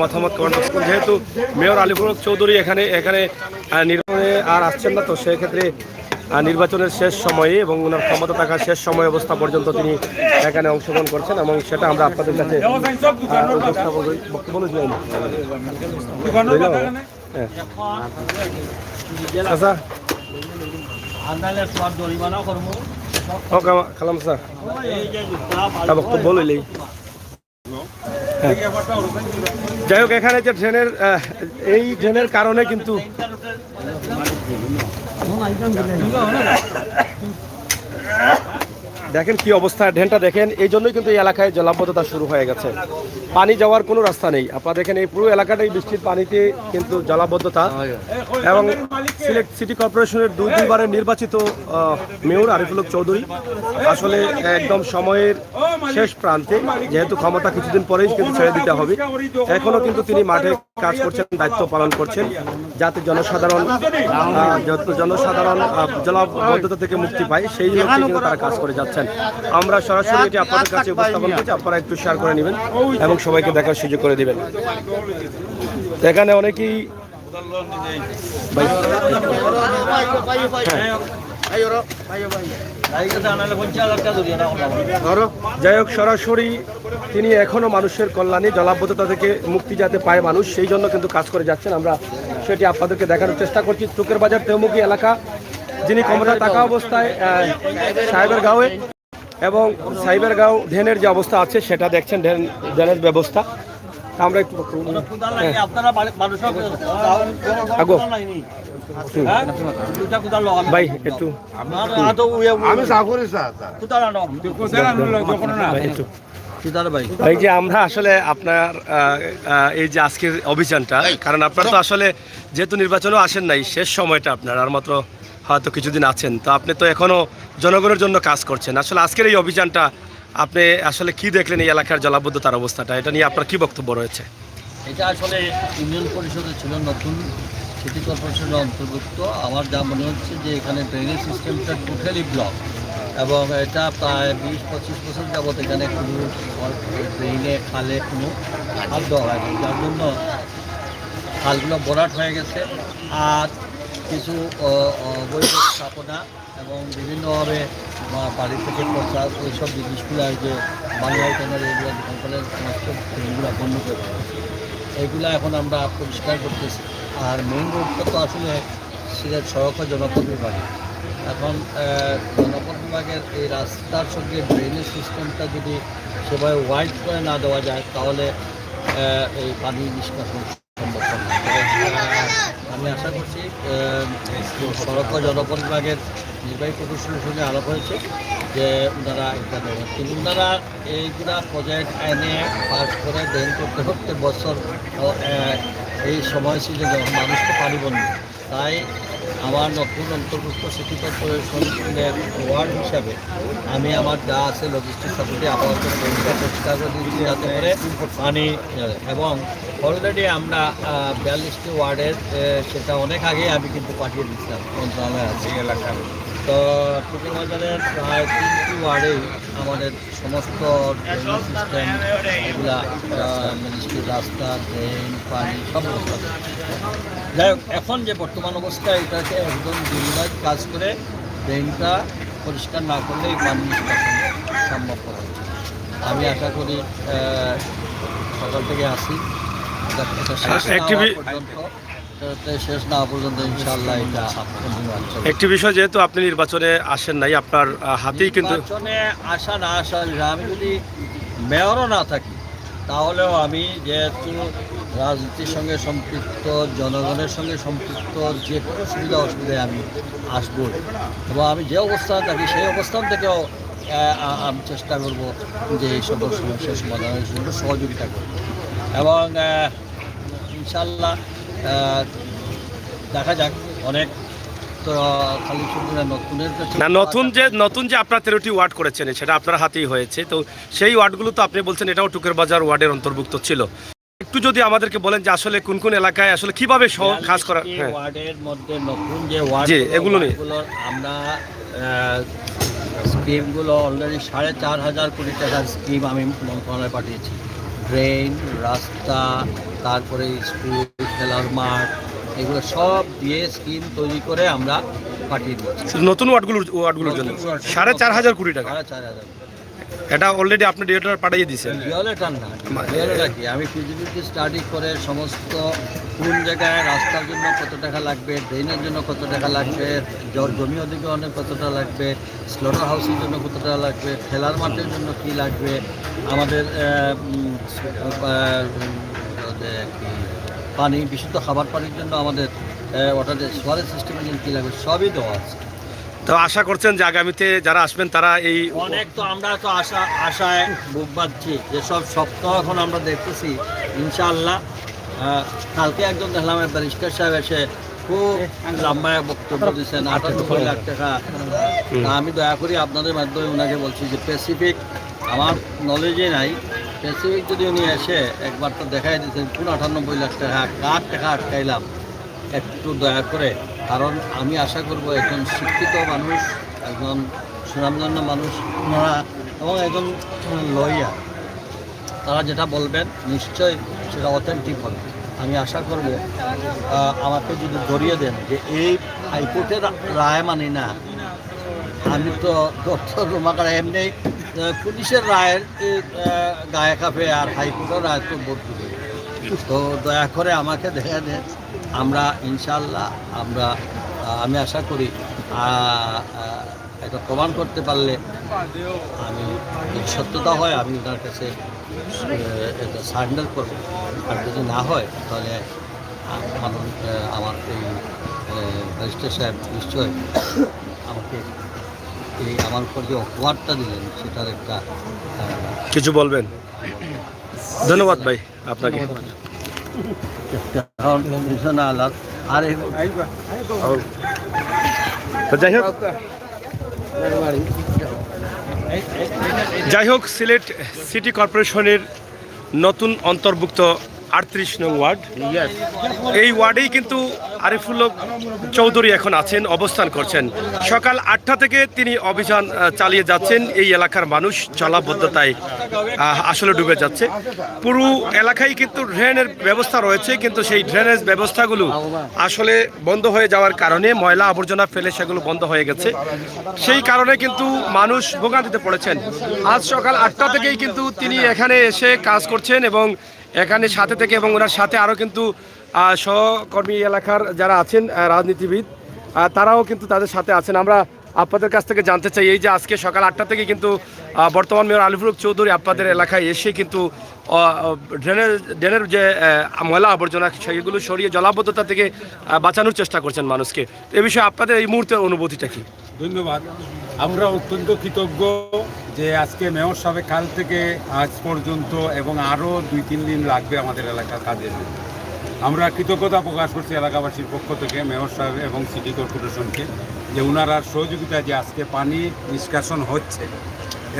মতামত কমেন্ট করুন। যেহেতু মেয়র আলিফুল চৌধুরী এখানে নির্বাচনে আর আসছেন না, তো সেক্ষেত্রে নির্বাচনের শেষ সময়ে এবং ওনার ক্ষমতা থাকার শেষ সময় অবস্থা পর্যন্ত তিনি এখানে অংশগ্রহণ করছেন এবং সেটা আমরা আপনাদের কাছে বক্তব্য আচ্ছা খালাম স্যার বক্তব্য বললেই যাই হোক, এখানে যে ড্রেনের কারণে কিন্তু দেখেন কি অবস্থা, ড্রেনটা দেখেন, এই জন্যই কিন্তু এই এলাকায় জলাবদ্ধতা শুরু হয়ে গেছে। পানি যাওয়ার কোনো রাস্তা নেই। আপনারা দেখেন এই পুরো এলাকাটাই বৃষ্টির পানিতে কিন্তু জলাবদ্ধতা। এবং সিলেট সিটি কর্পোরেশনের দুইবারের নির্বাচিত মেয়র আরিফুল চৌধুরী আসলে একদম সময়ের শেষ প্রান্তে, যেহেতু ক্ষমতা কিছুদিন পরেই কিন্তু ছেড়ে দিতে হবে, এখনো কিন্তু তিনি মাঠে কাজ করছেন, দায়িত্ব পালন করছেন, যাতে জনসাধারণ জলাবদ্ধতা থেকে মুক্তি পায় সেই লক্ষ্যে কিন্তু তারা কাজ করে যাচ্ছেন। আমরা সরাসরি এটি আপনাদের কাছে উপস্থাপন করছি, আপনারা একটু শেয়ার করে নেবেন এবং সবাইকে দেখার সুযোগ করে দিবেন। এখানে অনেকেই যাই হোক, সরাসরি তিনি এখনো মানুষের কল্যাণে জলাবদ্ধতা থেকে মুক্তি যাতে পায় মানুষ, সেই জন্য কিন্তু কাজ করে যাচ্ছেন। আমরা সেটি আপনাদেরকে দেখানোর চেষ্টা করছি। টুকের বাজার তেমুখী এলাকা, যিনি ক্ষমতা থাকা অবস্থায় সাহেবের গাঁওয়ে এবং সাহেবের গাঁও ড্রেনের যে অবস্থা আছে সেটা দেখছেন, ড্রেনের ব্যবস্থা আমরা একটু ভাই একটু ভাই যে আমরা আসলে আপনার এই যে আজকের অভিযানটা, কারণ আপনারা তো আসলে যেহেতু নির্বাচনেও আসেন নাই, শেষ সময়টা আপনার আর মাত্র হয়তো কিছুদিন আছেন, তো আপনি তো এখনো জনগণের জন্য কাজ করছেন। আসলে আজকের এই অভিযানটা আপনি আসলে কি দেখলেন, এই এলাকার জলাবদ্ধতার অবস্থাটা, এটা নিয়ে আপনার কি বক্তব্য রয়েছে? এটা আসলে ইউনিয়ন পরিষদে ছিল, নতুন সিটি কর্পোরেশনের অন্তর্ভুক্ত। আমার যা মনে হচ্ছে যে এখানে ড্রেনেজ সিস্টেমটা টোটালি ব্লক, এবং এটা প্রায় 20-25 বছর যাবৎ এখানে কোনো ড্রেনে খালে কোনো হাত দেওয়া হয়নি, যার জন্য খালগুলো ভরাট হয়ে গেছে। আর কিছু অবৈধ স্থাপনা এবং বিভিন্নভাবে বাড়ি থেকে প্রচার এইসব জিনিসগুলো যে বাংলা আইটেমের এগুলো দোকানপালের সমস্ত ট্রেনগুলো বন্ধ করে এইগুলো এখন আমরা পরিষ্কার করতেছি। আর মেইন রোডটা তো আসলে সিলেট সড়ক ও জনপদ বিভাগে, এখন জনপদ বিভাগের এই রাস্তার সঙ্গে ড্রেনেজ সিস্টেমটা যদি সেভাবে ওয়াইড করে না দেওয়া যায়, তাহলে এই পানি নিষ্কাশন সম্ভব হবে। আমি আশা করছি সড়ক ও জনপদ বিভাগের নির্বাহী প্রকৌশলীর সঙ্গে আলাপ হয়েছে যে ওনারা এটা দেবেন, কিন্তু ওনারা এইগুলা প্রজেক্ট এনে পাস করে দেন করতে করতে বছর এই সময় ছিল যখন মানুষ তো পানি বন্ধ। তাই আমার নতুন অন্তর্ভুক্ত সিটি কর্পোরেশনের ওয়ার্ড হিসাবে আমি আমার যা আছে লজিস্টিক সাপোর্টে আপাতত পরিষ্কার করে দিচ্ছি, যাতে করে পানি, এবং অলরেডি আমরা 42টি ওয়ার্ডের সেটা অনেক আগে আমি কিন্তু পাঠিয়ে দিচ্ছিলাম মন্ত্রণালয় আছে এলাকার। তো টুকি বাজারের প্রায় 3টি ওয়ার্ডেই আমাদের সমস্ত ড্রেনেজ সিস্টেম এগুলা মিনিস্ট্রি রাস্তা, ড্রেন, পানি সব ব্যবস্থা। যাই হোক, এখন যে বর্তমান অবস্থা এটাকে একদম দিনরাত কাজ করে ড্রেনটা পরিষ্কার না করলে এই পানি নিষ্কাশন সম্ভব করা হচ্ছে। আমি আশা করি সকাল থেকে আসি, শেষ না পর্যন্ত ইনশাআল্লাহ এটা। একটি বিষয়, যেহেতু আপনি নির্বাচনে আসেন নাই, আপনার হাতেই কিন্তু নির্বাচনে আসা না আসা, আমি যদি মেয়রও না থাকি তাহলেও আমি যেহেতু রাজনীতির সঙ্গে সম্পৃক্ত, জনগণের সঙ্গে সম্পৃক্ত, যে কোনো সুবিধা অসুবিধায় আমি আসবো, এবং আমি যে অবস্থান থাকি সেই অবস্থান থেকেও আমি চেষ্টা করব যে এই সকল সমস্যার সমাধানের জন্য সহযোগিতা করব। এবং ইনশাল্লাহ দেখা যাক, অনেক তো খালি শুধু নতুন যে আপনার 13টি ওয়ার্ড করেছেন সেটা আপনার হাতেই হয়েছে, তো সেই ওয়ার্ডগুলো তো আপনি বলছেন এটাও টুকের বাজার ওয়ার্ডের অন্তর্ভুক্ত ছিল। একটু যদি আমাদেরকে বলেন যে আসলে কোন কোন এলাকায় আসলে কিভাবে কাজ করা, ওয়ার্ডের মধ্যে নতুন যে ওয়ার্ড এগুলো নিয়ে আমরা স্কিমগুলো অলরেডি 4,500 কোটি টাকার স্কিম আমি মন্ত্রণালয়ে পাঠিয়েছি। ড্রেন, রাস্তা, তারপরে স্কুল, খেলার মাঠ, এগুলো সব দিয়ে স্কিম তৈরি করে আমরা পাঠিয়ে দিচ্ছি। নতুন ওয়ার্ডগুলোর জন্য 4,500 কোটি টাকা, 4,500। এটা অলরেডি আপনি ডিরেক্টর পাঠিয়ে দিয়েছেন। ভিওলেটার না, ভিওলেটা কি, আমি ফিজিবিলিটি স্টাডি করে সমস্ত কোন জায়গায় রাস্তার জন্য কত টাকা লাগবে, ড্রেনের জন্য কত টাকা লাগবে, জমি অধিগ্রহণে কতটা লাগবে, স্লোটার হাউসের জন্য কত টাকা লাগবে, খেলার মাঠের জন্য কি লাগবে, আমাদের পানি, বিশুদ্ধ খাবার পানির জন্য আমাদের ওয়াটার সোয়ারেজ সিস্টেমের জন্য কী লাগবে, সবই দেওয়া আছে। তো আশা করছেন যে আগামীতে যারা আসবেন তারা এই অনেক, তো আমরা তো আশায় বুক বাঁধছি, যেসব সপ্তাহ এখন আমরা দেখতেছি ইনশাআল্লাহ। কালকে একজন দেখলাম ব্যারিস্টার সাহেব এসে খুব লম্বায় বক্তব্য দিচ্ছেন, 98 লাখ টাকা। আমি দয়া করি আপনাদের মাধ্যমে ওনাকে বলছি যে স্পেসিফিক আমার নলেজে নাই, স্পেসিফিক যদি উনি এসে একবার তো দেখাই দিচ্ছেন কোন 98 লাখ টাকা, কার টাকা আটকাইলাম, একটু দয়া করে। কারণ আমি আশা করব একজন শিক্ষিত মানুষ, একজন সুনামধন্য মানুষ ওনারা, এবং একজন লয়ার, তারা যেটা বলবেন নিশ্চয়ই সেটা অথেন্টিক হবে। আমি আশা করব আমাকে যদি ধরিয়ে দেন যে এই হাইকোর্টের রায় মানি না, আমি তো ডক্টর রুমাকার এমনি পুলিশের রায়ের গায়ে কাঁপে, আর হাইকোর্টের রায় তো বদলে। তো দয়া করে আমাকে দেখা দেন, আমরা ইনশাআল্লাহ আমি আশা করি এটা প্রমাণ করতে পারলে, আমি যদি সত্যতা হয় আমি ওনার কাছে এটা সারেন্ডার করব, আর যদি না হয় তাহলে আমার এই ব্যারিস্টার সাহেব নিশ্চয় আমাকে এই আমার উপর যে অপবাদটা দিলেন সেটার একটা কিছু বলবেন। ধন্যবাদ ভাই আপনাকে। আর যাই হোক, সিলেট সিটি কর্পোরেশনের নতুন অন্তর্ভুক্ত 38 নং ওয়ার্ড, এই ওয়ার্ডেই কিন্তু আরিফুল হক চৌধুরী এখন আছেন, অবস্থান করছেন। সকাল 8টা থেকে তিনি অভিযান চালিয়ে যাচ্ছেন। এই এলাকার মানুষ জলাবদ্ধতায় আসলে ডুবে যাচ্ছে। পুরো এলাকায় কিন্তু ড্রেনের ব্যবস্থা রয়েছে, কিন্তু সেই ড্রেনেজ ব্যবস্থাগুলো আসলে বন্ধ হয়ে যাওয়ার কারণে ময়লা আবর্জনা ফেলে সেগুলো বন্ধ হয়ে গেছে। সেই কারণে কিন্তু মানুষ ভোগান্তিতে পড়েছেন। আজ সকাল 8টা থেকেই কিন্তু তিনি এখানে এসে কাজ করছেন, এবং এখানে সাথে থেকে, এবং ওনার সাথে আরও কিন্তু সহকর্মী এলাকার যারা আছেন রাজনীতিবিদ, তারাও কিন্তু তাদের সাথে আছেন। আমরা আপনাদের কাছ থেকে জানতে চাই, এই যে আজকে সকাল 8টা থেকে কিন্তু বর্তমান মেয়র আরিফুল হক চৌধুরী আপনাদের এলাকায় এসে কিন্তু ড্রেনের যে ময়লা আবর্জনা সেগুলো সরিয়ে জলাবদ্ধতা থেকে বাঁচানোর চেষ্টা করছেন মানুষকে। এ বিষয়ে আপনাদের এই মুহূর্তের অনুভূতিটা কি? ধন্যবাদ। আমরা অত্যন্ত কৃতজ্ঞ যে আজকে মেয়র সাহেব কাল থেকে আজ পর্যন্ত এবং আরও 2-3 দিন লাগবে আমাদের এলাকার কাজের জন্য। আমরা কৃতজ্ঞতা প্রকাশ করছি এলাকাবাসীর পক্ষ থেকে মেয়র সাহেব এবং সিটি কর্পোরেশনকে, যে ওনার সহযোগিতা, যে আজকে পানি নিষ্কাশন হচ্ছে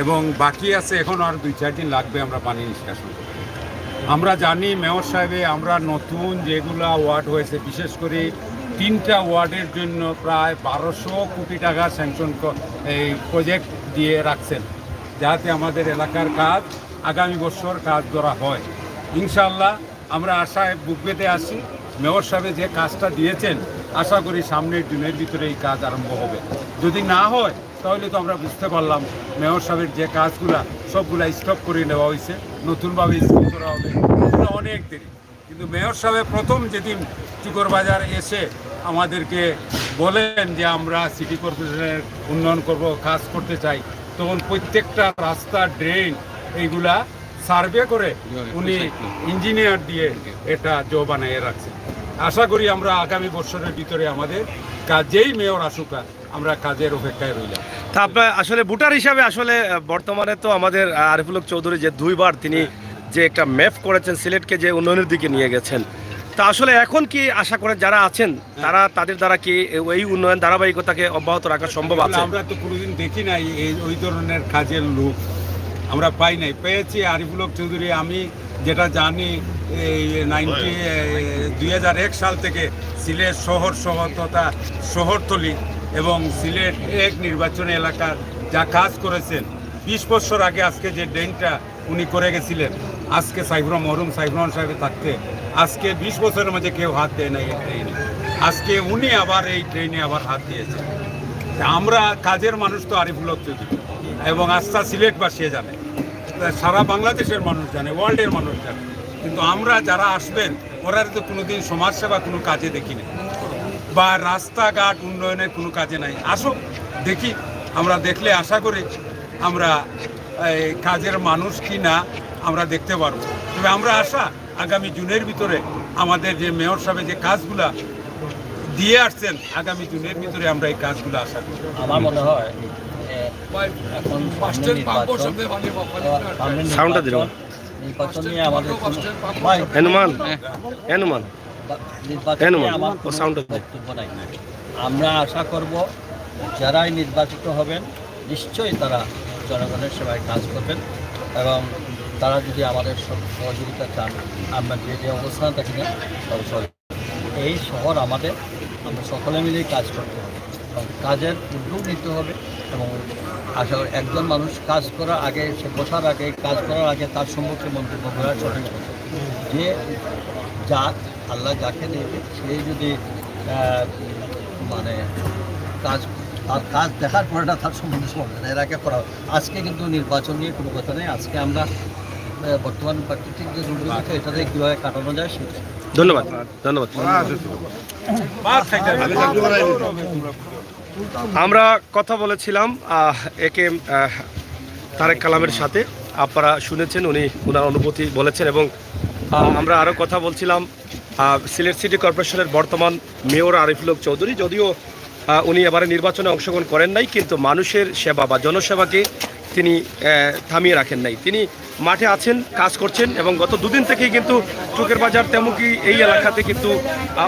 এবং বাকি আছে এখনও আর 2-4 দিন লাগবে আমরা পানি নিষ্কাশন করতে। আমরা জানি মেয়র সাহেবে আমরা নতুন যেগুলা ওয়ার্ড হয়েছে, বিশেষ করে 3টা ওয়ার্ডের জন্য প্রায় 1200 কোটি টাকা স্যাংশন এই প্রজেক্ট দিয়ে রাখছেন, যাতে আমাদের এলাকার কাজ আগামী বছর কাজ করা হয়। ইনশাআল্লাহ আমরা আশায় বুক পেতে আসি। মেয়র সাহেব যে কাজটা দিয়েছেন, আশা করি সামনের দিনের ভিতরে এই কাজ আরম্ভ হবে। যদি না হয় তাহলে তো আমরা বুঝতে পারলাম মেয়র সাহেবের যে কাজগুলা সবগুলা স্টপ করে নেওয়া হয়েছে, নতুনভাবে স্টপ করা হবে, অনেক দেরি। কিন্তু মেয়র সাহেব প্রথম যেদিন চুকরবাজার এসে আমাদেরকে বলেন যে আমরা সিটি কর্পোরেশনের উন্নয়ন করব, কাজ করতে চাই, তখন প্রত্যেকটা রাস্তা, ড্রেন এইগুলা সার্ভে করে উনি ইঞ্জিনিয়ার দিয়ে এটা জো বানিয়ে রাখছেন। আশা করি আমরা আগামী বছরের ভিতরে আমাদের কাজেই মেয়র আসুক, আমরা কাজের অপেক্ষায় রইলাম। তা আপনার আসলে ভোটার হিসাবে আসলে বর্তমানে তো আমাদের আরিফুল হক চৌধুরী যে 2বার তিনি যে একটা ম্যাপ করেছেন সিলেটকে, যে উন্নয়নের দিকে নিয়ে গেছেন, তা আসলে এখন কি আশা করেন যারা আছেন তাদের দ্বারা কি এই উন্নয়ন ধারাবাহিকতাকে অব্যাহত রাখা সম্ভব আছে? আমরা তো কোনোদিন দেখি নাই ওই ধরনের কাজের লোক, আমরা পাই নাই। পেয়েছি আরিফুল হক চৌধুরী। আমি যেটা জানি, 2001 সাল থেকে সিলেট শহর তথা শহরতলি এবং সিলেট 1 নির্বাচনী এলাকার যা কাজ করেছেন, 20 বছর আগে আজকে যে ড্রেনটা উনি করে গেছিলেন, আজকে মরহুম সাইফুর রহমান সাহেব থাকতে আজকে 20 বছরের মধ্যে কেউ হাত দেয় না এই ট্রেনে। আজকে উনি আবার এই ট্রেনে আবার হাত দিয়েছে। আমরা কাজের মানুষ তো আরিফুল হক চৌধুরী, এবং আস্থা সিলেটবাসী জানে, সারা বাংলাদেশের মানুষ জানে, ওয়ার্ল্ডের মানুষ জানে, কিন্তু আমরা যারা আসবেন ওরা তো কোনোদিন সমাজসেবা কোনো কাজে দেখিনি, বা রাস্তাঘাট উন্নয়নের কোনো কাজে নাই। আসুক, দেখি, আমরা দেখলে আশা করি আমরা কাজের মানুষ কি না আমরা দেখতে পারবো। তবে আমরা আশা আগামী জুনের ভিতরে আমাদের যে মেয়র সাহেব যে কাজগুলা দিয়ে আসছেন, আগামী জুনের ভিতরে আমরা এই কাজগুলো আশা করি। আমার মনে হয় এখন সাউন্ডটা দিল নির্বাচন নিয়ে আমাদের হনুমান হনুমান নির্বাচন নিয়ে আমার কোনো সাউন্ডটা বক্তব্য নাই। আমরা আশা করব যারাই নির্বাচিত হবেন নিশ্চয়ই তারা জনগণের সেবায় কাজ করবেন, এবং তারা যদি আমাদের সহযোগিতা চান, আমরা যে অবস্থান থাকি না এই শহর আমাদের, আমরা সকলে মিলেই কাজ করতে হবে এবং কাজের উদ্যোগ নিতে হবে। এবং আশা করি একজন মানুষ কাজ করার আগে, সে বসার আগে, কাজ করার আগে তার সম্পর্কে মন্তব্য করা সঠিক কথা। যে যা আল্লাহ যাকে দেবে সে যদি মানে তার কাজ দেখার পরে না তার সম্বন্ধে শোনে না, এর আগে করা। আজকে কিন্তু নির্বাচন নিয়ে কোনো কথা নেই। আজকে আমরা বর্তমান প্রাকৃতিক যে দুর্যোগ আছে এটাতে কীভাবে কাটানো যায় সেটা। ধন্যবাদ ধন্যবাদ। আমরা কথা বলেছিলাম একে তারেক কালামের সাথে, আপনারা শুনেছেন উনি ওনার অনুভূতি বলেছেন, এবং আমরা আরও কথা বলছিলাম সিলেট সিটি কর্পোরেশনের বর্তমান মেয়র আরিফুল হক চৌধুরী। যদিও উনি এবারে নির্বাচনে অংশগ্রহণ করেন নাই, কিন্তু মানুষের সেবা বা জনসেবাকে তিনি থামিয়ে রাখেন নাই। তিনি মাঠে আছেন, কাজ করছেন, এবং গত দুদিন থেকেই কিন্তু চুকের বাজার তেমুকি এই এলাকাতে কিন্তু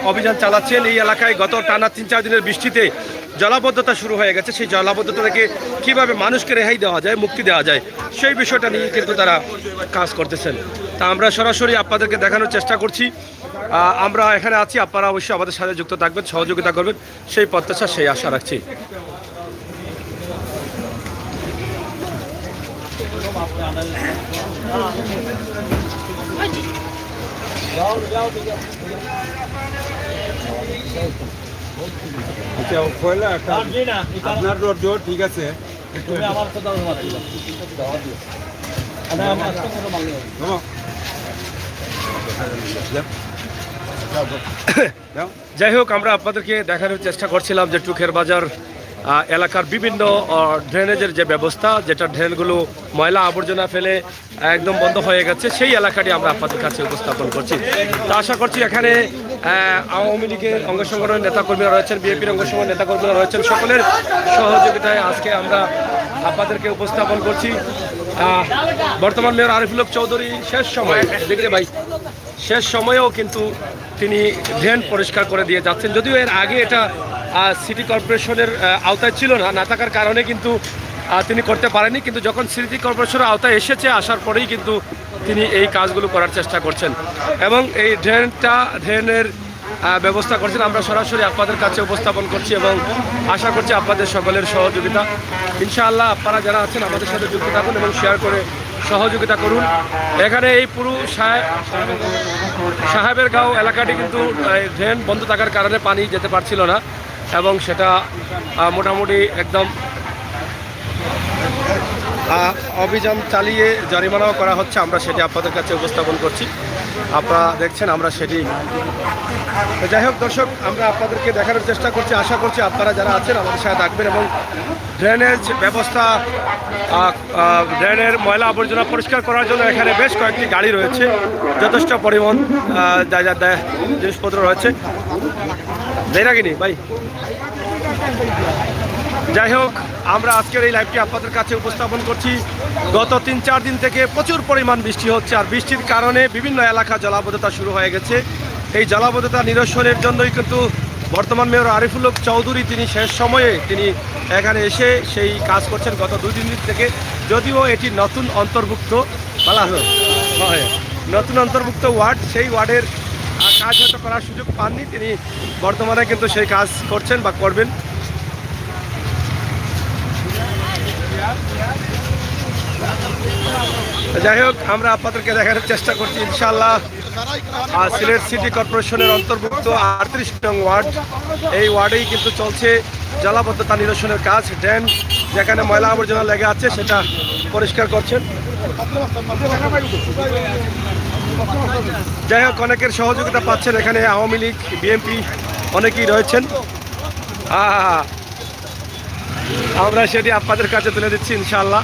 অভিযান চালাচ্ছেন। এই এলাকায় গত টানা 3-4 দিনের বৃষ্টিতে জলাবদ্ধতা শুরু হয়ে গেছে। সেই জলাবদ্ধতা থেকে কীভাবে মানুষকে রেহাই দেওয়া যায়, মুক্তি দেওয়া যায়, সেই বিষয়টা নিয়ে কিন্তু তারা কাজ করতেছেন। তা আমরা সরাসরি আপনাদেরকে দেখানোর চেষ্টা করছি। আমরা এখানে আছি, আপনারা অবশ্যই আমাদের সাথে যুক্ত থাকবেন, সহযোগিতা করবেন, সেই প্রত্যাশা, সেই আশা রাখছি। আপনার রোড ঠিক আছে, যাই হোক, আমরা আপনাদেরকে দেখানোর চেষ্টা করছিলাম যে টুকের বাজার এলাকার বিভিন্ন ড্রেনেজের যে ব্যবস্থা, যেটা ড্রেনগুলো ময়লা আবর্জনা ফেলে একদম বন্ধ হয়ে গেছে, সেই এলাকাটি আমরা আপনাদের কাছে উপস্থাপন করছি। তা আশা করছি এখানে আওয়ামী লীগের অঙ্গ সংগঠনের নেতাকর্মীরা রয়েছেন, বিএনপির অঙ্গ সংগঠনের নেতাকর্মীরা রয়েছেন, সকলের সহযোগিতায় আজকে আমরা আপনাদেরকে উপস্থাপন করছি। বর্তমান মেয়র আরিফুল হক চৌধুরী শেষ সময়ে দেখলে ভাই শেষ সময়েও কিন্তু তিনি ড্রেন পরিষ্কার করে দিয়ে যাচ্ছেন। যদিও এর আগে এটা সিটি কর্পোরেশনের আওতায় ছিল না থাকার কারণে কিন্তু তিনি করতে পারেননি, কিন্তু যখন সিটি কর্পোরেশনের আওতায় এসেছে, আসার পরেই কিন্তু তিনি এই কাজগুলো করার চেষ্টা করছেন এবং এই ড্রেনের ব্যবস্থা করছেন। আমরা সরাসরি আপনাদের কাছে উপস্থাপন করছি এবং আশা করছি আপনাদের সকলের সহযোগিতা। ইনশাআল্লাহ আপনারা যারা আছেন আমাদের সাথে যুক্ত থাকুন এবং শেয়ার করে সহযোগিতা করুন। এখানে এই পুরো সাহেবের গাঁও এলাকাটি কিন্তু ড্রেন বন্ধ থাকার কারণে পানি যেতে পারছিল না, এবং সেটা মোটামুটি একদম অভিযান চালিয়ে জরিমানাও করা হচ্ছে। আমরা সেটি আপনাদের কাছে উপস্থাপন করছি, আপনারা দেখছেন, আমরা সেটি। যাই হোক দর্শক, আমরা আপনাদেরকে দেখানোর চেষ্টা করছি। আশা করছি আপনারা যারা আছেন আমাদের সাথে থাকবেন এবং ড্রেনেজ ব্যবস্থা, ড্রেনের ময়লা আবর্জনা পরিষ্কার করার জন্য এখানে বেশ কয়েকটি গাড়ি রয়েছে, যথেষ্ট পরিমাণ জিনিসপত্র রয়েছে। দেয় না কিনি ভাই? যাই হোক, আমরা আজকের এই লাইভটি আপনাদের কাছে উপস্থাপন করছি। গত 3-4 দিন থেকে প্রচুর পরিমাণ বৃষ্টি হচ্ছে, আর বৃষ্টির কারণে বিভিন্ন এলাকা জলাবদ্ধতা শুরু হয়ে গেছে। এই জলাবদ্ধতা নিরসনের জন্যই কিন্তু বর্তমান মেয়র আরিফুল হক চৌধুরী তিনি শেষ সময়ে তিনি এখানে এসে সেই কাজ করছেন গত 2-3 দিন থেকে। যদিও এটি নতুন অন্তর্ভুক্ত নতুন অন্তর্ভুক্ত ওয়ার্ড, সেই ওয়ার্ডের কাজ হয়তো করার সুযোগ পাননি, তিনি বর্তমানে কিন্তু সেই কাজ করছেন বা করবেন। যাই হোক, আমরা আপনাদেরকে দেখানোর চেষ্টা করছি। ইনশাআল্লাহ সিলেট সিটি কর্পোরেশনের অন্তর্ভুক্ত 38 নং ওয়ার্ড। এই ওয়ার্ডেই কিন্তু চলছে জলাবদ্ধতা নিরসনের কাজ। ড্রেন যেখানে ময়লা আবর্জনা লেগে আছে সেটা পরিষ্কার করছেন। যাই হোক, অনেকের সহযোগিতা পাচ্ছেন এখানে, আওয়ামী লীগ, বিএনপি অনেকেই রয়েছেন। আমরা সেটি আপনাদের কাছে তুলে দিচ্ছি ইনশাআল্লাহ।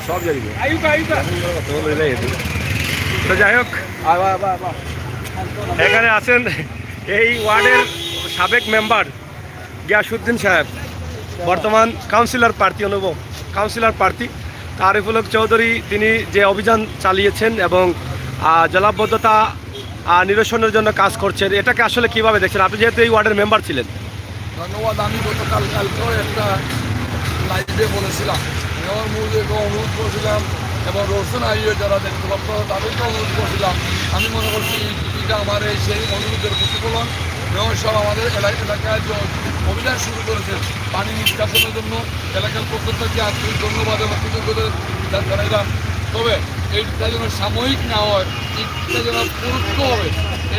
সব তো যাই হোক, এখানে আছেন এই ওয়ার্ডের সাবেক মেম্বার গিয়াসউদ্দিন সাহেব, বর্তমান কাউন্সিলর প্রার্থী, অনুভব কাউন্সিলর প্রার্থী আরিফুল হক চৌধুরী। তিনি যে অভিযান চালিয়েছেন এবং জলাবদ্ধতা নিরসনের জন্য কাজ করছেন, এটাকে আসলে কিভাবে দেখছেন আপনি, যেহেতু এই ওয়ার্ডের মেম্বার ছিলেন? ধন্যবাদ। আমি কালকেও একটা লাইভে বলেছিলাম, মেয়র মহোদয়কে অনুরোধ করেছিলাম এবং রোশন আইয়ে যারা দেখতে পাচ্ছ তাদেরকে অনুরোধ করেছিলাম। আমি মনে করছি এটা আমার সেই অনুরোধের প্রতিফলন। মেয়র সাহেব আমাদের এলাকায় যে অভিযান শুরু করেছেন পানি নিষ্কাশনের জন্য, এলাকার প্রত্যেককে আন্তরিক ধন্যবাদ এবং কৃতজ্ঞতা জানাইলাম। তবে এইটা যেন সাময়িক না হয়, এইটা যেন পুরুত্ব হবে।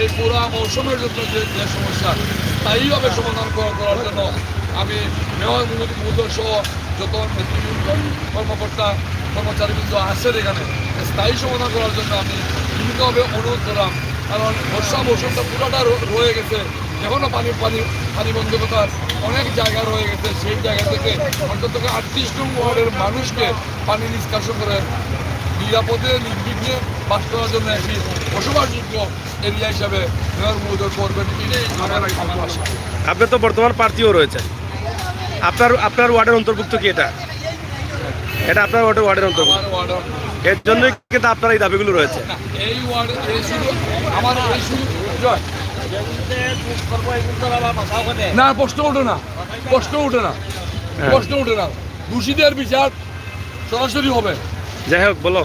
এই পুরো মৌসুমের জন্য যে সমস্যা স্থায়ীভাবে সমাধান করার জন্য আমি মেয়র মহোদয় সহ যত কর্মকর্তা কর্মচারীবৃন্দ আসেন এখানে স্থায়ী সমাধান করার জন্য আমি বিভিন্নভাবে অনুরোধ করলাম। কারণ বর্ষা মৌসুমটা পুরোটা রয়ে গেছে, এখনও পানি বন্ধকতার অনেক জায়গা রয়ে গেছে। সেই জায়গা থেকে অন্তত 38 নং ওয়ার্ডের মানুষকে পানি নিষ্কাশন করে নিরাপদে নির্বিঘ্নে বাস করার জন্য একটি বসবাসযোগ্য এরিয়া হিসাবে মেয়র মহোদয় করবেন, এটাই আমার আশা। আপনি তো বর্তমান প্রার্থীও রয়েছেন, আপনার ওয়ার্ডের অন্তর্ভুক্ত কি এটা? এটা আপনার ওয়ার্ডের অন্তর্ভুক্ত, এর জন্যই কিন্তু আপনার এই দাবিগুলো রয়েছে। এই ওয়ার্ডে শুধু আমার না প্রশ্ন ওঠে না, প্রশ্ন ওঠে না, প্রশ্ন ওঠে না। দোষীদের বিচার সরাসরি হবে। যাই হোক, বলো।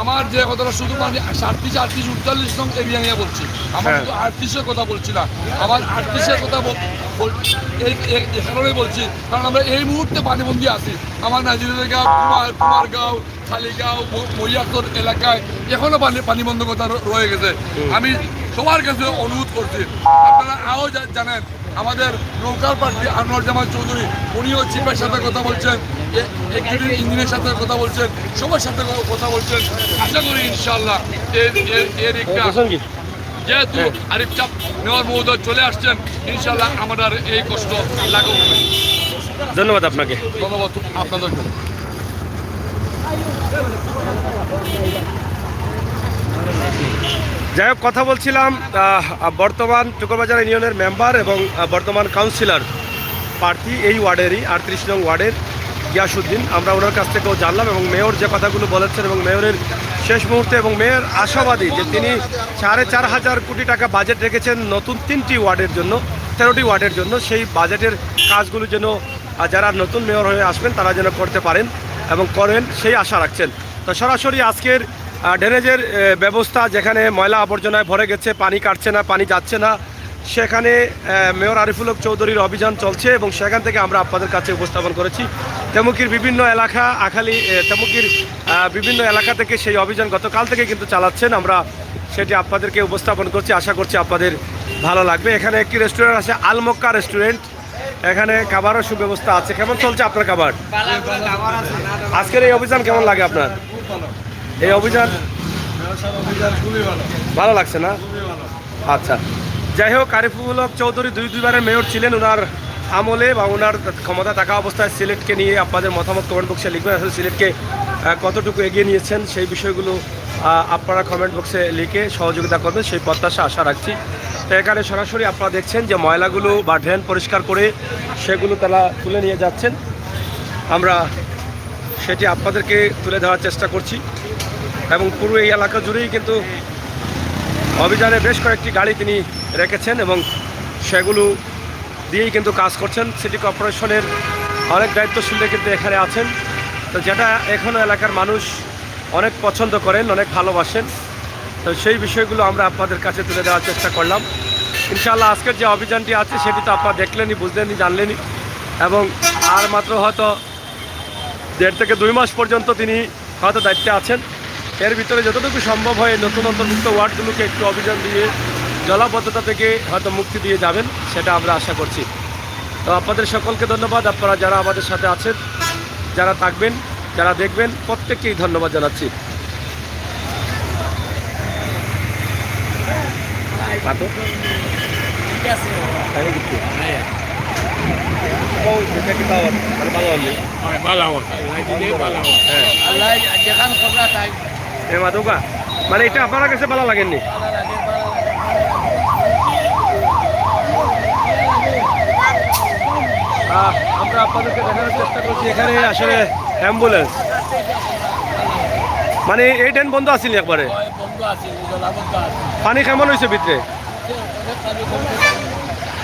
আমার যে কথাটা শুধু মানে 38, 39 নং এরিয়া নিয়ে বলছি, আমার শুধু 38-এর কথা বলছি না, আমার 38-এর কথা এখানেই বলছি। কারণ আমরা এই মুহূর্তে পানিবন্দী আছি। আমার নাজিরগাঁও, কুমারগাঁও, খালিগাঁও, মহিয়াতর এলাকায় এখনো পানিবন্ধকতা রয়ে গেছে। আমি সবার কাছে অনুরোধ করছি, আপনারা আরও জানেন আমাদের নৌকার প্রার্থী আনোয়ার জামান চৌধুরী, উনিও চিফের সাথে কথা বলছেন, ইঞ্জিনের সাথে কথা বলছেন, সবার সাথে কথা বলছেন। আশা করি ইনশাল্লাহ এর একটা যেহেতু আরিফ চাপ নেওয়ার মহোদয় চলে আসছেন, ইনশাল্লাহ আমাদের এই কষ্ট লাঘব হবে। ধন্যবাদ আপনাকে। ধন্যবাদ আপনাদেরকে। যাই হোক, কথা বলছিলাম বর্তমান টুকরবাজার ইউনিয়নের মেম্বার এবং বর্তমান কাউন্সিলর প্রার্থী এই ওয়ার্ডেরই 38 নং ওয়ার্ডের গিয়াসউদ্দিন। আমরা ওনার কাছ থেকেও জানলাম এবং মেয়র যে কথাগুলো বলেছেন এবং মেয়রের শেষ মুহূর্তে এবং মেয়র আশাবাদী যে তিনি 4,500 কোটি টাকা বাজেট রেখেছেন নতুন 3টি ওয়ার্ডের জন্য, 13টি ওয়ার্ডের জন্য। সেই বাজেটের কাজগুলো যেন যারা নতুন মেয়র হয়ে আসবেন তারা যেন করতে পারেন এবং করেন, সেই আশা রাখছেন। তো সরাসরি আজকের ড্রেনেজের ব্যবস্থা, যেখানে ময়লা আবর্জনায় ভরে গেছে, পানি কাটছে না, পানি যাচ্ছে না, সেখানে মেয়র আরিফুল হক চৌধুরীর অভিযান চলছে এবং সেখান থেকে আমরা আপনাদের কাছে উপস্থাপন করেছি। তেমুকির বিভিন্ন এলাকা, তেমুকির বিভিন্ন এলাকা থেকে সেই অভিযান গতকাল থেকে কিন্তু চালাচ্ছেন। আমরা সেটি আপনাদেরকে উপস্থাপন করছি, আশা করছি আপনাদের ভালো লাগবে। এখানে একটি রেস্টুরেন্ট আছে, আল মক্কা রেস্টুরেন্ট, এখানে খাবারের সুব্যবস্থা আছে। কেমন চলছে আপনার খাবার? আজকের এই অভিযান কেমন লাগে আপনার? এই অভিযান ভালো লাগছে না? আচ্ছা, যাই হোক, আরিফুল হক চৌধুরী দুইবারের মেয়র ছিলেন। ওনার আমলে বা ওনার ক্ষমতা থাকা অবস্থায় সিলেটকে নিয়ে আপনাদের মতামত কমেন্ট বক্সে লিখবেন। আসলে সিলেটকে কতটুকু এগিয়ে নিয়েছেন সেই বিষয়গুলো আপনারা কমেন্ট বক্সে লিখে সহযোগিতা করবেন, সেই প্রত্যাশা আশা রাখছি। তো এখানে সরাসরি আপনারা দেখছেন যে ময়লাগুলো বা ড্রেন পরিষ্কার করে সেগুলো তারা তুলে নিয়ে যাচ্ছেন। আমরা সেটি আপনাদেরকে তুলে ধরার চেষ্টা করছি এবং পুরো এই এলাকা জুড়েই কিন্তু অভিযানে বেশ কয়েকটি গাড়ি তিনি রেখেছেন এবং সেগুলো দিয়েই কিন্তু কাজ করছেন। সিটি কর্পোরেশনের অনেক দায়িত্বশীলরা কিন্তু এখানে আছেন। তো যেটা এখনও এলাকার মানুষ অনেক পছন্দ করেন, অনেক ভালোবাসেন। তো সেই বিষয়গুলো আমরা আপনাদের কাছে তুলে দেওয়ার চেষ্টা করলাম। ইনশাআল্লাহ আজকের যে অভিযানটি আছে সেটি তো আপনারা দেখলেনই, বুঝলেনই, জানলেনই এবং আর মাত্র হয়তো 1.5 থেকে 2 মাস পর্যন্ত তিনি হয়তো দায়িত্বে আছেন। এর ভিতরে যতটুকু সম্ভব হয় নতুন অন্তর্ভুক্ত ওয়ার্ডগুলোকে একটু অভিযান দিয়ে জলাবদ্ধতা থেকে হয়তো মুক্তি দিয়ে যাবেন, সেটা আমরা আশা করছি। তো আপনাদের সকলকে ধন্যবাদ, আপনারা যারা আমাদের সাথে আছেন, যারা থাকবেন, যারা দেখবেন, প্রত্যেককেই ধন্যবাদ জানাচ্ছি। মানে এটা আপনার কাছে ভালো লাগেননি? আমরা আপনাদেরকে দেখানোর চেষ্টা করছি এখানে আসলে অ্যাম্বুলেন্স, মানে এই ট্রেন বন্ধ আছিল একবারে। পানি কেমন হয়েছে ভিতরে?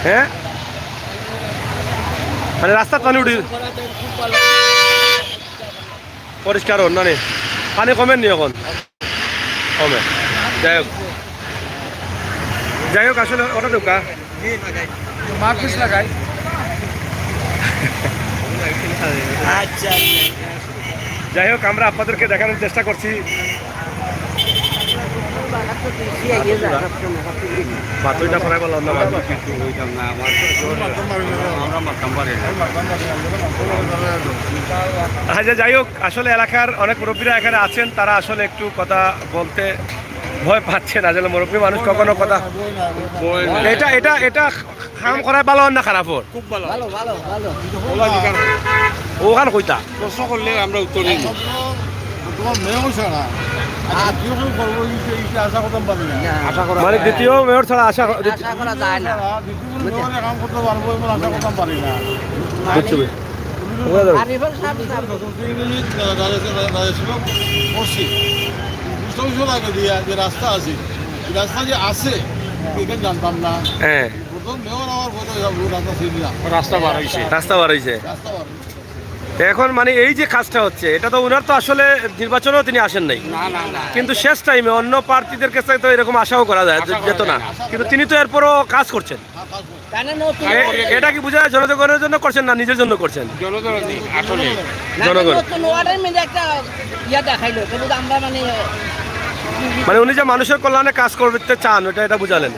হ্যাঁ, মানে রাস্তার পানি উঠি পরিষ্কার হন না, পানি কমেন নি এখন? কমে। যাই হোক আসলে ওটা ঢোকা মার্কেট লাগাই। যাই হোক আমরা আপনাদেরকে দেখানোর চেষ্টা করছি। বাতইটা ফরাই বললাম না, আচ্ছা যাই হোক আসলে এলাকার অনেক মুরব্বীরা এখানে আছেন, তারা আসলে একটু কথা বলতে ভয় পাচ্ছেন। আসলে মুরব্বী মানুষ কখনো কথা এটা এটা এটা কাম করাই ভালো না খারাপ? খুব ভালো, ওখান কইতা প্রশ্ন করলে আমরা উত্তর দিই। মানে দ্বিতীয় মেয়র ছাড়া আশা করা যায় না। যে রাস্তা আছে, রাস্তা যে আছে জানতাম না। হ্যাঁ, রাস্তা বাড়াইছে, রাস্তা বাড়াইছে। এখন মানে এই যে কাজটা হচ্ছে, এটা তো ওনার তো আসলে নির্বাচনেও তিনি আসেন নাই, কিন্তু শেষ টাইমে অন্য প্রার্থীদের কাছে তো এরকম আশাও করা যায় যেত না, কিন্তু তিনি তো এরপরও কাজ করছেন। এটা কি বোঝা যায় জনগণের জন্য করছেন না নিজের জন্য করছেন? জনগণ মানে উনি যে মানুষের কল্যাণে কাজ করতে চান এটা বুঝালেন।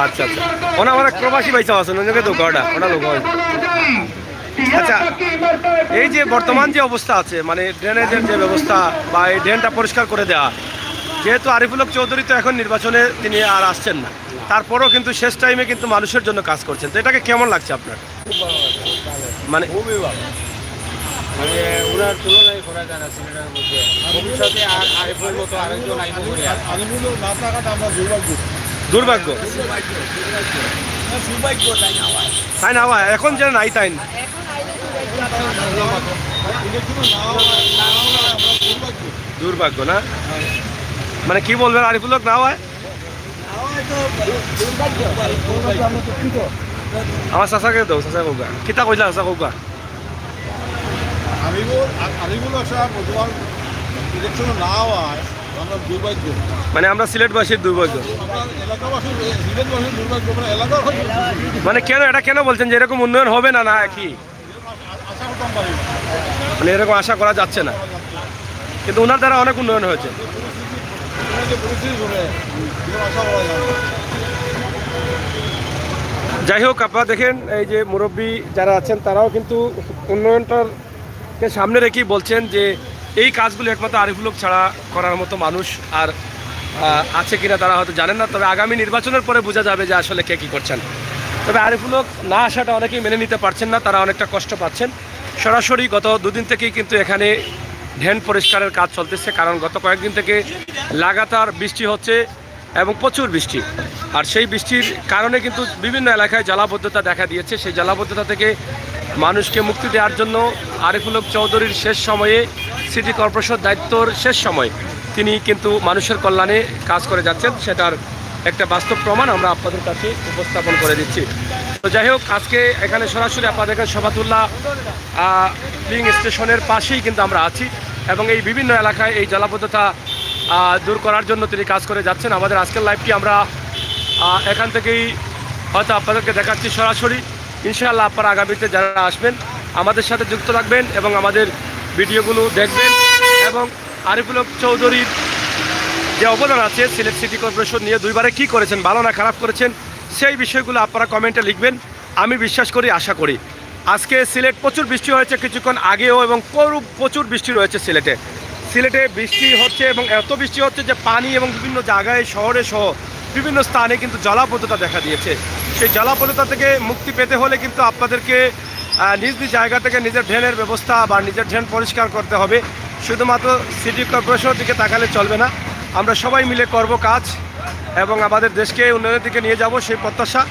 আচ্ছা আচ্ছা, ওনা আমার এক প্রবাসী পয়সা আছে ওনাকে তো গড়া ওটা লোক হয়। আচ্ছা, এই যে বর্তমান যে অবস্থা আছে, মানে ড্রেনেজের যে ব্যবস্থা বা এই ড্রেনটা পরিষ্কার করে দেওয়া, যেহেতু আরিফুল হক চৌধুরী তো এখন নির্বাচনে তিনি আর আসছেন না, তারপরেও কিন্তু শেষ টাইমে কিন্তু মানুষের জন্য কাজ করছেন, তো এটাকে কেমন লাগছে আপনার? মানে মানে ওনার তুলনায় করা যায় না সিনেমার মধ্যে। ভবিষ্যতে আর আরিফুলের মতো আরেকজন আরিফুল না থাকাটা আমরা দুর্ভাগ্য। তাই না ভাই, এখন যে নাই তাই না, দুর্ভাগ্য না? মানে কি বলবেন, আরিফুল হক না হয় আমার চাচাকে দাও, চাচা কৌকা কিতা কইলা, চাচা কৌকা মানে আমরা সিলেটবাসীর দুর্ভাগ্য। মানে কেন এটা কেন বলছেন যে এরকম উন্নয়ন হবে না, না কি মানে এরকম আশা করা যাচ্ছে না, কিন্তু ওনার দ্বারা অনেক উন্নয়ন হয়েছে। যাই হোক আপনারা দেখেন এই যে মুরব্বী যারা আছেন তারাও কিন্তু উন্নয়নটাকে সামনে রেখেই বলছেন যে এই কাজগুলো একমাত্র আরিফুল হক ছাড়া করার মতো মানুষ আর আছে কিনা তারা হয়তো জানেন না, তবে আগামী নির্বাচনের পরে বোঝা যাবে যে আসলে কে কী করছেন। তবে আরিফুল হক না আসাটা অনেকেই মেনে নিতে পারছেন না, তারা অনেকটা কষ্ট পাচ্ছেন। সরাসরি গত দুদিন থেকেই কিন্তু এখানে ড্রেন পরিষ্কারের কাজ চলতেছে, কারণ গত কয়েকদিন থেকে লাগাতার বৃষ্টি হচ্ছে এবং প্রচুর বৃষ্টি, আর সেই বৃষ্টির কারণে কিন্তু বিভিন্ন এলাকায় জলাবদ্ধতা দেখা দিয়েছে। সেই জলাবদ্ধতা থেকে মানুষকে মুক্তি দেওয়ার জন্য আরিফুল হক চৌধুরীর শেষ সময়ে সিটি কর্পোরেশন দায়িত্বর শেষ সময় তিনি কিন্তু মানুষের কল্যাণে কাজ করে যাচ্ছেন, সেটার একটা বাস্তব প্রমাণ আমরা আপনাদের কাছে উপস্থাপন করে দিচ্ছি। তো যাই হোক, আজকে এখানে সরাসরি আপনাদের কাছে শফাতুল্লাহ ফিলিং স্টেশনের পাশেই কিন্তু আমরা আছি এবং এই বিভিন্ন এলাকায় এই জলাবদ্ধতা দূর করার জন্য তিনি কাজ করে যাচ্ছেন। আমাদের আজকের লাইভটি আমরা এখান থেকেই হয়তো আপনাদেরকে দেখাচ্ছি সরাসরি। ইনশাআল্লাহ আপনারা আগামীতে যারা আসবেন আমাদের সাথে যুক্ত থাকবেন এবং আমাদের ভিডিওগুলো দেখবেন এবং আরিফুল হক চৌধুরীর যে অবদান আছে সিলেট সিটি কর্পোরেশন নিয়ে 2বারে কী করেছেন, ভালো না খারাপ করেছেন, সেই বিষয়গুলো আপনারা কমেন্টে লিখবেন। আমি বিশ্বাস করি, আশা করি। আজকে সিলেট প্রচুর বৃষ্টি হয়েছে কিছুক্ষণ আগেও এবং প্রচুর বৃষ্টি রয়েছে সিলেটে বৃষ্টি হচ্ছে এবং এত বৃষ্টি হচ্ছে যে পানি এবং বিভিন্ন জায়গায় শহরে সহ বিভিন্ন স্থানে কিন্তু জলাবদ্ধতা দেখা দিয়েছে। সেই জলাবদ্ধতা থেকে মুক্তি পেতে হলে কিন্তু আপনাদেরকে নিজ নিজ জায়গা থেকে নিজের ড্রেনের ব্যবস্থা বা নিজের ড্রেন পরিষ্কার করতে হবে। শুধুমাত্র সিটি কর্পোরেশনের দিকে তাকালে চলবে না, আমরা সবাই মিলে করব কাজ এবং আমাদের দেশকে উন্নয়নের দিকে নিয়ে যাব সেই প্রত্যাশা।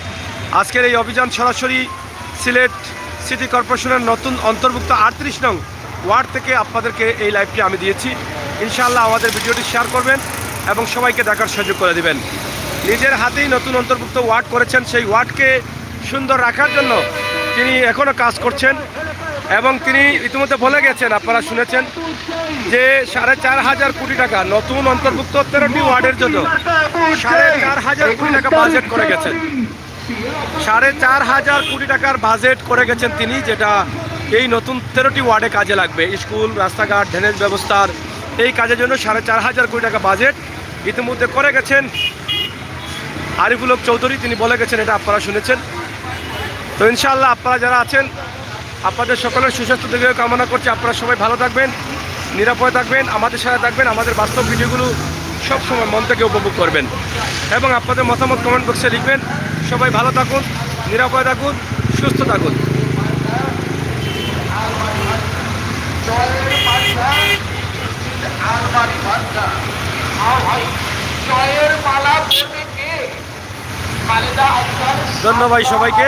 আজকের এই অভিযান সরাসরি সিলেট সিটি কর্পোরেশনের নতুন অন্তর্ভুক্ত 38 নং ওয়ার্ড থেকে আপনাদেরকে এই লাইভটি আমি দিয়েছি। ইনশাআল্লাহ আমাদের ভিডিওটি শেয়ার করবেন এবং সবাইকে দেখার সুযোগ করে দিবেন। নিজের হাতেই নতুন অন্তর্ভুক্ত ওয়ার্ড করেছেন, সেই ওয়ার্ডকে সুন্দর রাখার জন্য তিনি এখনও কাজ করছেন এবং তিনি ইতিমধ্যে বলে গেছেন, আপনারা শুনেছেন যে 4,500 কোটি টাকা নতুন অন্তর্ভুক্ত 13টি ওয়ার্ডের জন্য 4,500 কোটি টাকা বাজেট করে গেছেন। 4,500 কোটি টাকার বাজেট করে গেছেন তিনি, যেটা এই নতুন 13টি ওয়ার্ডে কাজে লাগবে। স্কুল, রাস্তাঘাট, ড্রেনেজ ব্যবস্থার এই কাজের জন্য 4,500 কোটি টাকা বাজেট ইতিমধ্যে করে গেছেন আরিফুল হক চৌধুরী। তিনি বলে গেছেন, এটা আপনারা শুনেছেন। তো ইনশাআল্লাহ আপনারা যারা আছেন আপনাদের সকলের সুস্বাস্থ্য দিকে কামনা করছি। আপনারা সবাই ভালো থাকবেন, নিরাপদে থাকবেন, আমাদের সাথে থাকবেন, আমাদের বাস্তব ভিডিওগুলো সবসময় মন থেকে উপভোগ করবেন এবং আপনাদের মতামত কমেন্ট বক্সে লিখবেন। সবাই ভালো থাকুন, নিরাপদে থাকুন, সুস্থ থাকুন। ধন্যবাদ সবাইকে,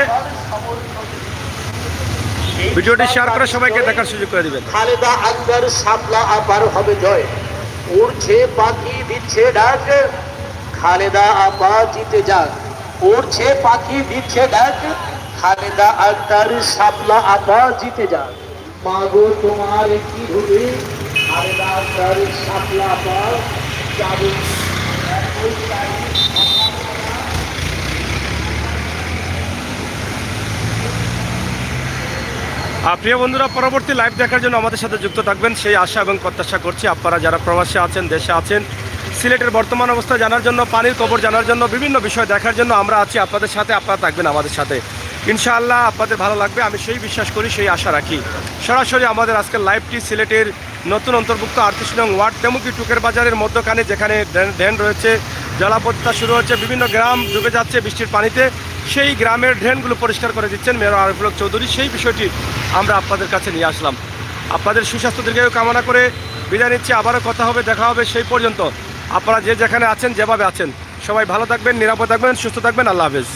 ভিডিওটি শেয়ার করে সবাইকে দেখার সুযোগ করে দিবেন। খালেদা আক্তার শাপলা আপার হবে জয়, উড়ছে পাখি দিচ্ছে ডাক, খালেদা আপা জিতে যাক, উড়ছে পাখি দিচ্ছে ডাক, খালেদা আক্তার শাপলা আপা জিতে যাক। মাগো তোমার কি হবে, খালেদা আক্তার শাপলা আপা যাবে। প্রিয় বন্ধুরা, পরবর্তী লাইভ দেখার জন্য আমাদের সাথে যুক্ত থাকবেন সেই আশা এবং প্রত্যাশা করছি। আপনারা যারা প্রবাসী আছেন, দেশে আছেন, সিলেটের বর্তমান অবস্থা জানার জন্য, পানির খবর জানার জন্য, বিভিন্ন বিষয় দেখার জন্য আমরা আছি আপনাদের সাথে। আপনারা থাকবেন আমাদের সাথে, ইনশাআল্লাহ আপনাদের ভালো লাগবে, আমি সেই বিশ্বাস করি, সেই আশা রাখি। সরাসরি আমাদের আজকের লাইভটি সিলেটের নতুন অন্তর্ভুক্ত 38 নং ওয়ার্ড তেমুকি টুকের বাজারের মধ্যখানে, যেখানে ড্রেন রয়েছে, জলাবদ্ধতা শুরু হচ্ছে, বিভিন্ন গ্রাম ডুবে যাচ্ছে বৃষ্টির পানিতে, সেই গ্রামের ড্রেনগুলো পরিষ্কার করে দিচ্ছেন মেয়র আরিফুল হক চৌধুরী। সেই বিষয়টি আমরা আপনাদের কাছে নিয়ে আসলাম। আপনাদের সুস্বাস্থ্য দীর্ঘায়ু কামনা করে বিদায় নিচ্ছি। আবারও কথা হবে, দেখা হবে। সেই পর্যন্ত আপনারা যে যেখানে আছেন, যেভাবে আছেন, সবাই ভালো থাকবেন, নিরাপদ থাকবেন, সুস্থ থাকবেন। আল্লাহ হাফেজ।